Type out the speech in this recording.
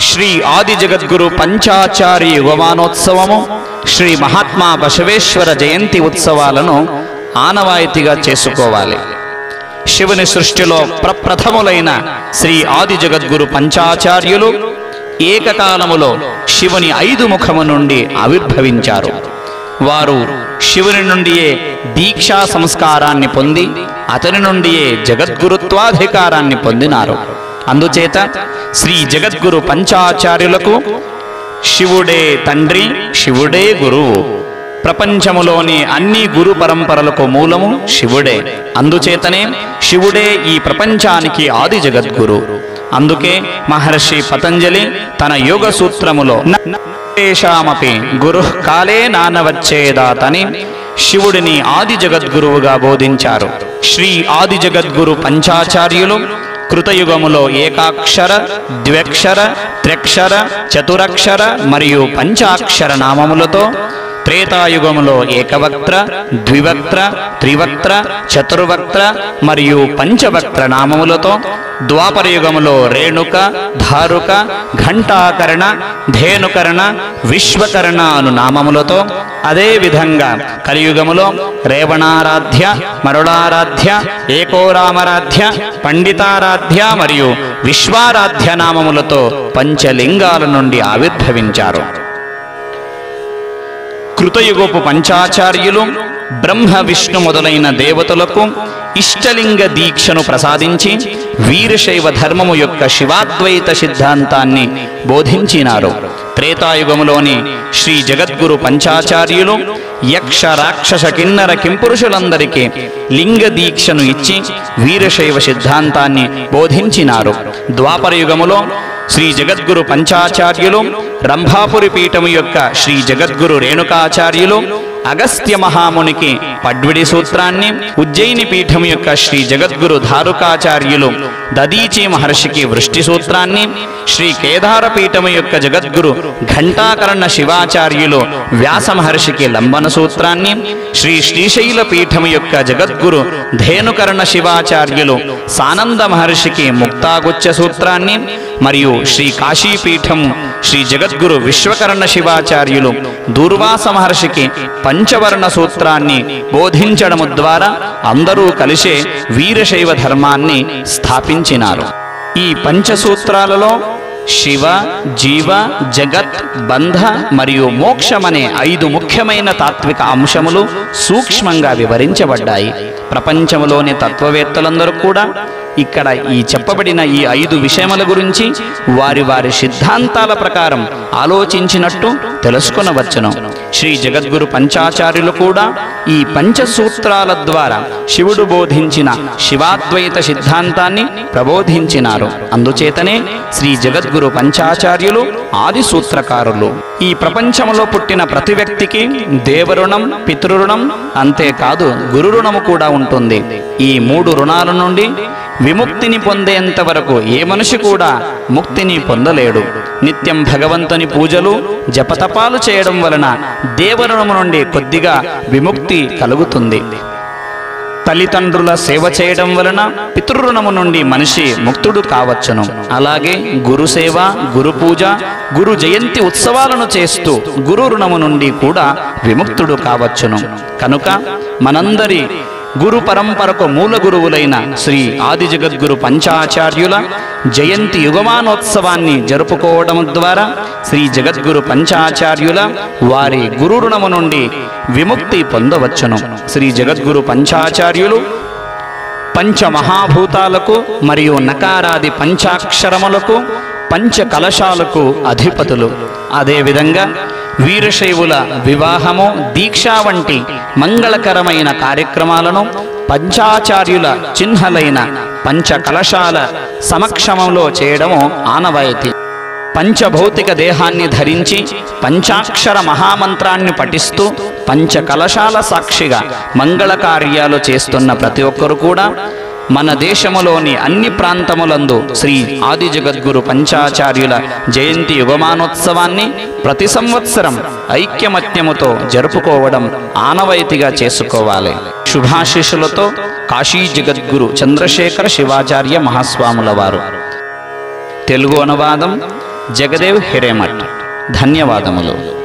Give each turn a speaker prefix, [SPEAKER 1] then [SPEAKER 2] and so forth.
[SPEAKER 1] శ్రీ ఆది జగద్గురు పంచాచారి యుగమానోత్సవము, శ్రీ మహాత్మా బసవేశ్వర జయంతి ఉత్సవాలను ఆనవాయితీగా చేసుకోవాలి. శివుని సృష్టిలో ప్రప్రథములైన శ్రీ ఆది జగద్గురు పంచాచార్యులు ఏకకాలములో శివుని 5 ముఖము నుండి ఆవిర్భవించారు. వారు శివుని నుండియే దీక్షా సంస్కారాన్ని పొంది అతని నుండియే జగద్గురుత్వాధికారాన్ని పొందినారు. అందుచేత శ్రీ జగద్గురు పంచాచార్యులకు శివుడే తండ్రి, శివుడే గురువు. ప్రపంచములోని అన్ని గురు పరంపరలకు మూలము శివుడే. అందుచేతనే శివుడే ఈ ప్రపంచానికి ఆది జగద్గురు. అందుకే మహర్షి పతంజలి తన యోగ సూత్రములో తేషామపి గురు కాలే నానవచ్చేదాతని శివుడిని ఆది జగద్గురువుగా బోధించారు. శ్రీ ఆది జగద్గురు పంచాచార్యులు కృతయుగములో ఏకాక్షర, ద్వ్యక్షర, త్ర్యక్షర, చతురక్షర మరియు పంచాక్షర నామములతో, త్రేతాయుగములో ఏకవక్త్ర, ద్వివక్త్ర, త్రివక్త్ర, చతుర్వక్త్ర మరియు పంచవక్త్ర నామములతో, ద్వాపరయుగములో రేణుక, ధారుక, ఘంటాకరణ, ధేనుకరణ, విశ్వకరణ అను నామములతో, అదేవిధంగా కలియుగములో రేవణారాధ్య, మరుళారాధ్య, ఏకోరామరాధ్య, పండితారాధ్య మరియు విశ్వారాధ్య నామములతో పంచలింగాల నుండి ఆవిర్భవించారు. కృతయుగపు పంచాచార్యులు బ్రహ్మ విష్ణు మొదలైన దేవతలకు ఇష్టలింగ దీక్షను ప్రసాదించి వీరశైవ ధర్మము యొక్క శివాద్వైత సిద్ధాంతాన్ని బోధించినారు. త్రేతాయుగములోని శ్రీ జగద్గురు పంచాచార్యులు యక్ష, రాక్షస, కిన్నర, కింపురుషులందరికీ లింగ దీక్షను ఇచ్చి వీరశైవ సిద్ధాంతాన్ని బోధించినారు. ద్వాపరయుగములో శ్రీ జగద్గురు పంచాచార్యులు రంభాపురి పీఠము యొక్క శ్రీ జగద్గురు రేణుకాచార్యులు అగస్త్య మహామునికి పడ్విడి సూత్రాన్ని, ఉజ్జయిని పీఠం యొక్క శ్రీ జగద్గురు ధారుకాచార్యులు దదీచి మహర్షికి వృష్టి సూత్రాన్ని, శ్రీ కేదార పీఠము యొక్క జగద్గురు ఘంటాకర్ణ శివాచార్యులు వ్యాస మహర్షికి లంబన సూత్రాన్ని, శ్రీ శ్రీశైల పీఠము యొక్క జగద్గురు ధేనుకర్ణ శివాచార్యులు సానంద మహర్షికి ముక్తాగుచ్చ సూత్రాన్ని మరియు శ్రీ కాశీపీఠం శ్రీ జగద్గురు విశ్వకర్ణ శివాచార్యులు దూర్వాస మహర్షికి పంచవర్ణ సూత్రాన్ని బోధించడము ద్వారా అందరూ కలిసే వీరశైవ ధర్మాన్ని స్థాపించినారు. ఈ పంచసూత్రాలలో శివ, జీవ, జగత్, బంధ మరియు మోక్షమనే 5 ముఖ్యమైన తాత్విక అంశములు సూక్ష్మంగా వివరించబడ్డాయి. ప్రపంచంలోని తత్వవేత్తలందరూ కూడా ఇక్కడ ఈ చెప్పబడిన ఈ 5 విషయముల గురించి వారి వారి సిద్ధాంతాల ప్రకారం ఆలోచించినట్టు తెలుసుకొనవచ్చును. శ్రీ జగద్గురు పంచాచార్యులు కూడా ఈ పంచసూత్రాల ద్వారా శివుడు బోధించిన శివాద్వైత సిద్ధాంతాన్ని ప్రబోధించినారు. అందుచేతనే శ్రీ జగద్గురు పంచాచార్యులు ఆది సూత్రకారులు. ఈ ప్రపంచంలో పుట్టిన ప్రతి వ్యక్తికి దేవరుణం, పితృరుణం, అంతేకాదు గురు రుణము కూడా ఉంటుంది. ఈ 3 రుణాల నుండి విముక్తిని పొందేంత వరకు ఏ మనిషి కూడా ముక్తిని పొందలేడు. నిత్యం భగవంతుని పూజలు, జపతపాలు చేయడం వలన దేవరుణము నుండి కొద్దిగా విముక్తి కలుగుతుంది. తల్లిదండ్రుల సేవ చేయడం వలన పితృరుణము నుండి మనిషి ముక్తుడు కావచ్చును. అలాగే గురు సేవ, గురు పూజ, గురు జయంతి ఉత్సవాలను చేస్తూ గురు రుణము నుండి కూడా విముక్తుడు కావచ్చును. కనుక మనందరి గురు పరంపరకు మూల గురువులైన శ్రీ ఆది జగద్గురు పంచాచార్యుల జయంతి యుగమానోత్సవాన్ని జరుపుకోవడం ద్వారా శ్రీ జగద్గురు పంచాచార్యుల వారి గురు రుణము నుండి విముక్తి పొందవచ్చును. శ్రీ జగద్గురు పంచాచార్యులు పంచమహాభూతాలకు మరియు నకారాది పంచాక్షరములకు, పంచ కలశాలకు అధిపతులు. అదేవిధంగా వీరశైవుల వివాహము, దీక్ష వంటి మంగళకరమైన కార్యక్రమాలను పంచాచార్యుల చిహ్నలైన పంచ కలశాల సమక్షమంలో చేయడము ఆనవాయితీ. పంచభౌతిక దేహాన్ని ధరించి పంచాక్షర మహామంత్రాన్ని పఠిస్తూ పంచ కలశాల సాక్షిగా మంగళ కార్యాలు చేస్తున్న ప్రతి ఒక్కరు కూడా మన దేశములోని అన్ని ప్రాంతములందు శ్రీ ఆది జగద్గురు పంచాచార్యుల జయంతి యుగమానోత్సవాన్ని ప్రతి సంవత్సరం ఐక్యమత్యముతో జరుపుకోవడం ఆనవాయితీగా చేసుకోవాలి. శుభాశీస్సులతో కాశీ జగద్గురు చంద్రశేఖర శివాచార్య మహాస్వాముల వారు. తెలుగు అనువాదం జగదేవ్ హిరేమఠ్. ధన్యవాదములు.